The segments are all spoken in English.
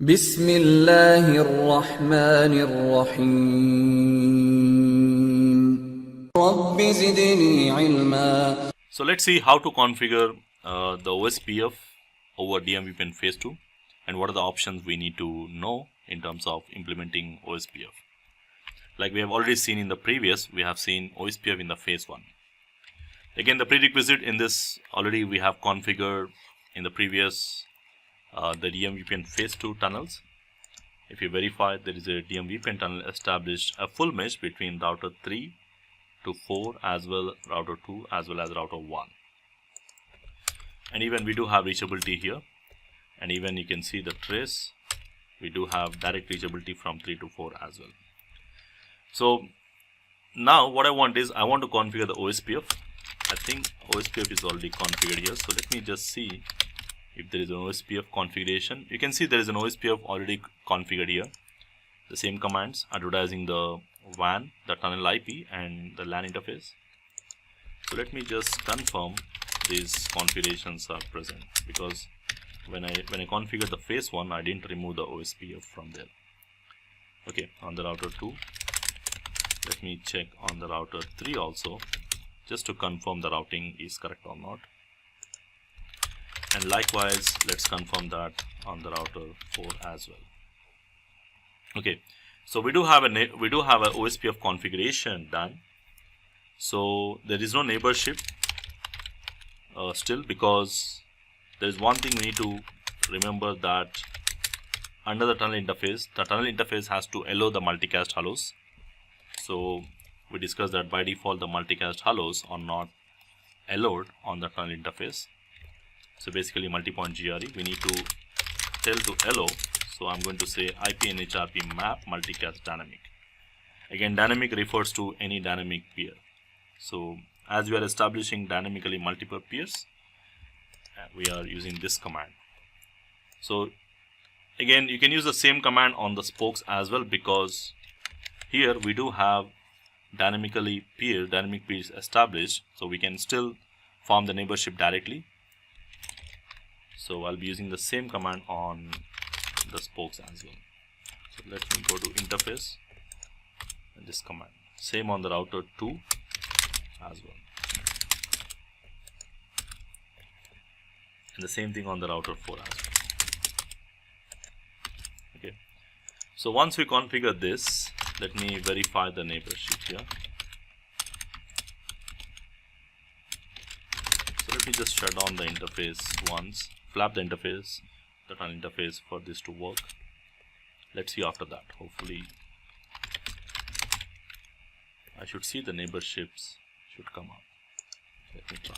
بسم الله الرحمن الرحيم رب زدني علما. So let's see how to configure the OSPF over DMVPN Phase 2 and what are the options we need to know in terms of implementing OSPF. Like we have already seen in the previous, we have seen OSPF in the Phase 1. Again, the prerequisite in this already we have configured in the previous the DMVPN Phase 2 tunnels. If you verify there is a DMVPN tunnel established a full mesh between router 3 to 4 as well router 2 as well as router 1. And even we do have reachability here, and even you can see the trace, we do have direct reachability from 3 to 4 as well. So now what I want is I want to configure the OSPF. I think OSPF is already configured here, so let me just see if there is an OSPF configuration. You can see there is an OSPF already configured here. The same commands advertising the WAN, the tunnel IP and the LAN interface. So let me just confirm these configurations are present, because when I configured the phase 1 I didn't remove the OSPF from there. Okay, on the router 2, let me check on the router 3 also, just to confirm the routing is correct or not. And likewise, let's confirm that on the router 4 as well. Okay, so we do have a OSPF configuration done. So there is no neighborship still, because there is one thing we need to remember, that under the tunnel interface has to allow the multicast hellos. So we discussed that by default the multicast hellos are not allowed on the tunnel interface. So basically multi-point GRE we need to tell to allow. So I'm going to say IP NHRP map multicast dynamic. Again, dynamic refers to any dynamic peer. So as we are establishing dynamically multiple peers, we are using this command. So again, you can use the same command on the spokes as well, because here we do have dynamic peers established, so we can still form the neighborship directly. So I'll be using the same command on the spokes as well. So let me go to interface and this command. Same on the router 2 as well. And the same thing on the router 4 as well. Okay. So once we configure this, let me verify the neighborship here. So let me just shut down the interface once. Flap the interface, the tunnel interface, for this to work. Let's see after that. Hopefully I should see the neighborships should come up. Let me try.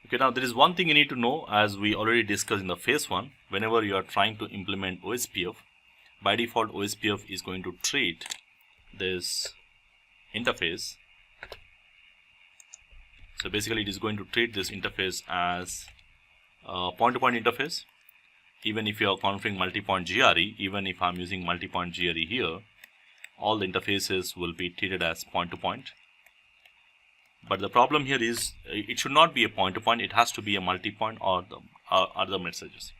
Okay, now there is one thing you need to know, as we already discussed in the phase 1. Whenever you are trying to implement OSPF, by default OSPF is going to treat this interface. So basically it is going to treat this interface as a point-to-point interface. Even if you are configuring multi-point GRE, even if I'm using multi-point GRE here, all the interfaces will be treated as point-to-point. But the problem here is it should not be a point-to-point, it has to be a multi-point or the other messages.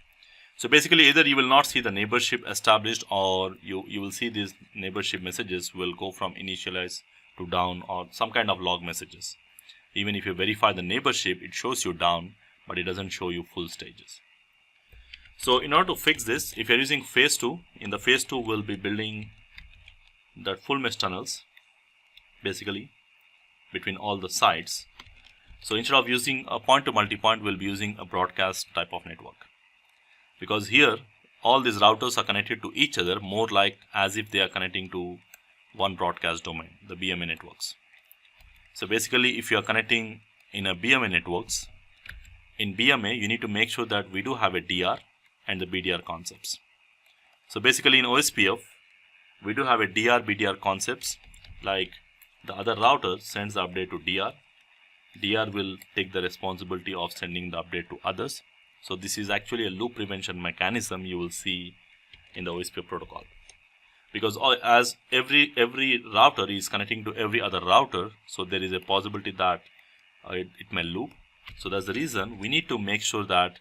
So basically either you will not see the neighborship established, or you will see these neighborship messages will go from initialize to down, or some kind of log messages. Even if you verify the neighborship, it shows you down, but it doesn't show you full stages. So in order to fix this, if you're using phase 2, in the phase 2 we'll be building that full mesh tunnels basically between all the sites. So instead of using a point to multi-point, we'll be using a broadcast type of network, because here all these routers are connected to each other, more like as if they are connecting to one broadcast domain, the BMA networks. So basically if you are connecting in a BMA networks, in BMA you need to make sure that we do have a DR and the BDR concepts. So basically in OSPF we do have a DR BDR concepts, like the other router sends the update to DR. DR will take the responsibility of sending the update to others. So this is actually a loop prevention mechanism you will see in the OSPF protocol. because as every router is connecting to every other router, so there is a possibility that it may loop. So that's the reason we need to make sure that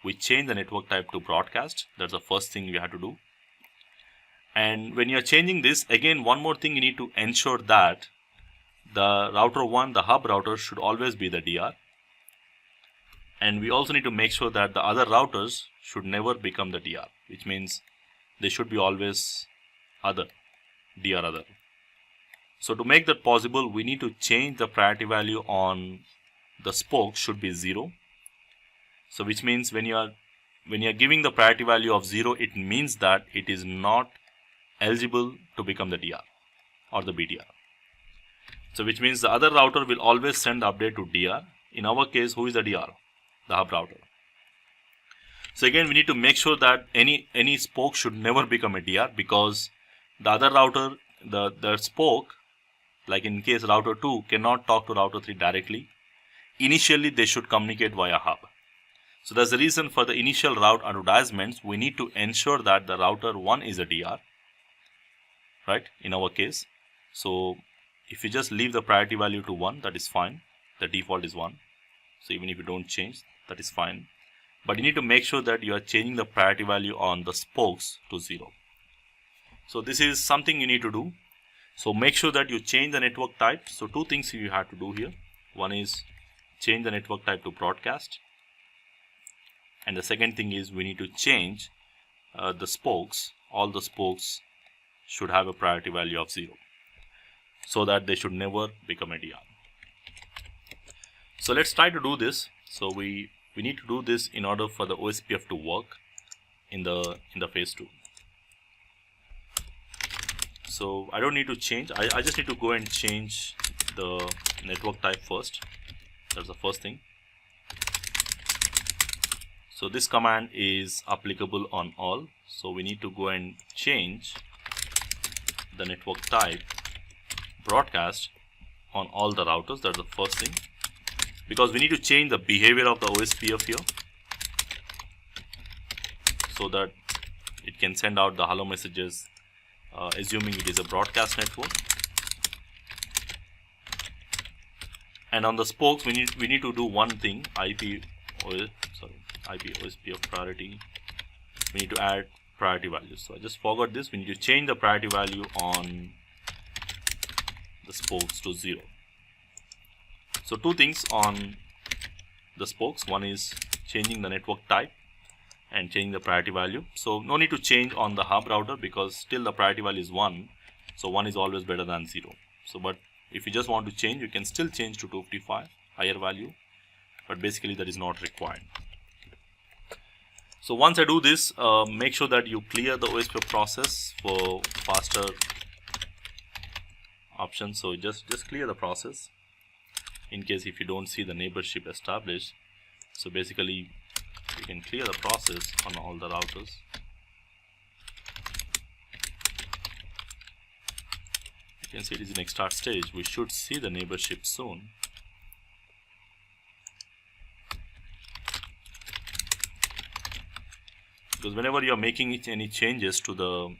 we change the network type to broadcast. That's the first thing we have to do. And when you're changing this, again, one more thing, you need to ensure that the router 1, the hub router, should always be the DR. And we also need to make sure that the other routers should never become the DR, which means they should be always other, DR other. So to make that possible, we need to change the priority value on the spoke should be 0. So which means when you are giving the priority value of 0, it means that it is not eligible to become the DR or the BDR. So which means the other router will always send the update to DR. In our case, who is the DR? The hub router. So again, we need to make sure that any spoke should never become a DR, because the other router, the spoke, like in case router 2 cannot talk to router 3 directly. Initially, they should communicate via hub. So that's the reason for the initial route advertisements, we need to ensure that the router 1 is a DR, right, in our case. So if you just leave the priority value to 1, that is fine. The default is 1. So even if you don't change, that is fine. But you need to make sure that you are changing the priority value on the spokes to 0. So this is something you need to do. So make sure that you change the network type. So two things you have to do here. One is change the network type to broadcast. And the second thing is we need to change the spokes. All the spokes should have a priority value of 0, so that they should never become a DR. So let's try to do this. So we need to do this in order for the OSPF to work in the phase 2. So I don't need to change. I just need to go and change the network type first. That's the first thing. So this command is applicable on all. So we need to go and change the network type broadcast on all the routers. That's the first thing, because we need to change the behavior of the OSPF here, so that it can send out the hello messages, assuming it is a broadcast network. And on the spokes, we need to do one thing: IP OSPF priority. We need to add priority values. So I just forgot this. We need to change the priority value on the spokes to 0. So two things on the spokes. One is changing the network type and changing the priority value. So no need to change on the hub router, because still the priority value is 1. So 1 is always better than 0. So but if you just want to change, you can still change to 255, higher value, but basically that is not required. So once I do this, make sure that you clear the OSPF process for faster options. So just clear the process in case if you don't see the neighborship established. So basically you can clear the process on all the routers. You can see it is in start stage. We should see the neighborship soon. Because whenever you are making any changes to the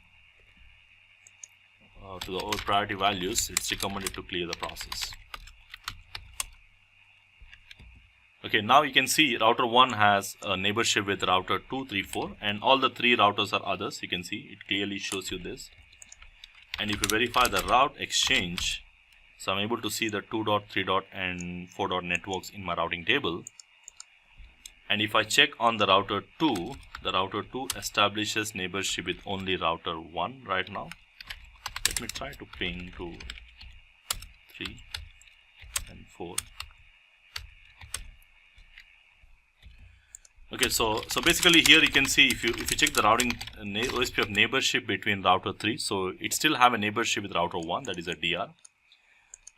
priority values, it's recommended to clear the process. Okay, now you can see router 1 has a neighborship with router 2, 3, 4, and all the 3 routers are others. You can see it clearly shows you this. And if you verify the route exchange, so I'm able to see the 2 dot, 3 dot, and 4 dot networks in my routing table. And if I check on the router 2, the router 2 establishes neighborship with only router 1 right now. Let me try to ping to 3 and 4. Okay, so basically here you can see if you check the routing OSPF neighborship between router 3, so it still have a neighborship with router 1, that is a DR.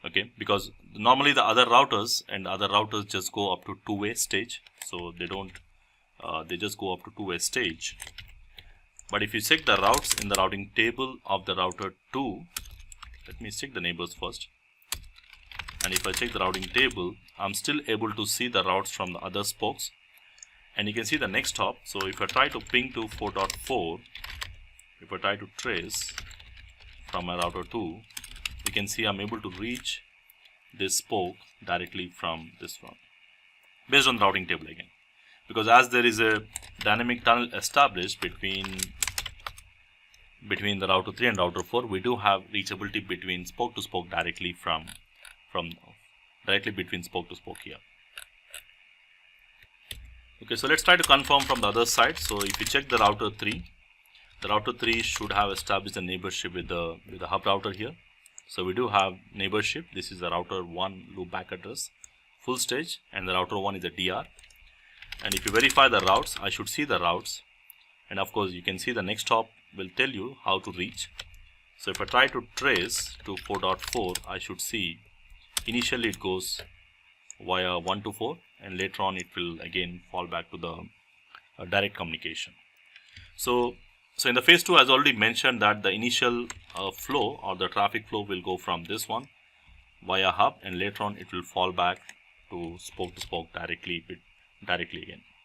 Okay, because normally the other routers just go up to two-way stage, so they don't they just go up to two-way stage. But if you check the routes in the routing table of the router 2, let me check the neighbors first. And if I check the routing table, I'm still able to see the routes from the other spokes. And you can see the next hop. So if I try to ping to 4.4, if I try to trace, from my router 2, you can see I'm able to reach this spoke directly from this one, based on the routing table again. Because as there is a dynamic tunnel established between the router 3 and router 4, we do have reachability between spoke to spoke directly directly between spoke to spoke here. Okay, so let's try to confirm from the other side. So if you check the router 3 should have established a neighborship with the hub router here. So we do have neighborship. This is the router 1 loop back address, full stage, and the router 1 is a DR. And if you verify the routes, I should see the routes, and of course you can see the next hop will tell you how to reach. So if I try to trace to 4.4, I should see initially it goes via 1 to 4, and later on it will again fall back to the direct communication. So in the phase 2, as already mentioned, that the initial flow or the traffic flow will go from this one via hub, and later on it will fall back to spoke directly again.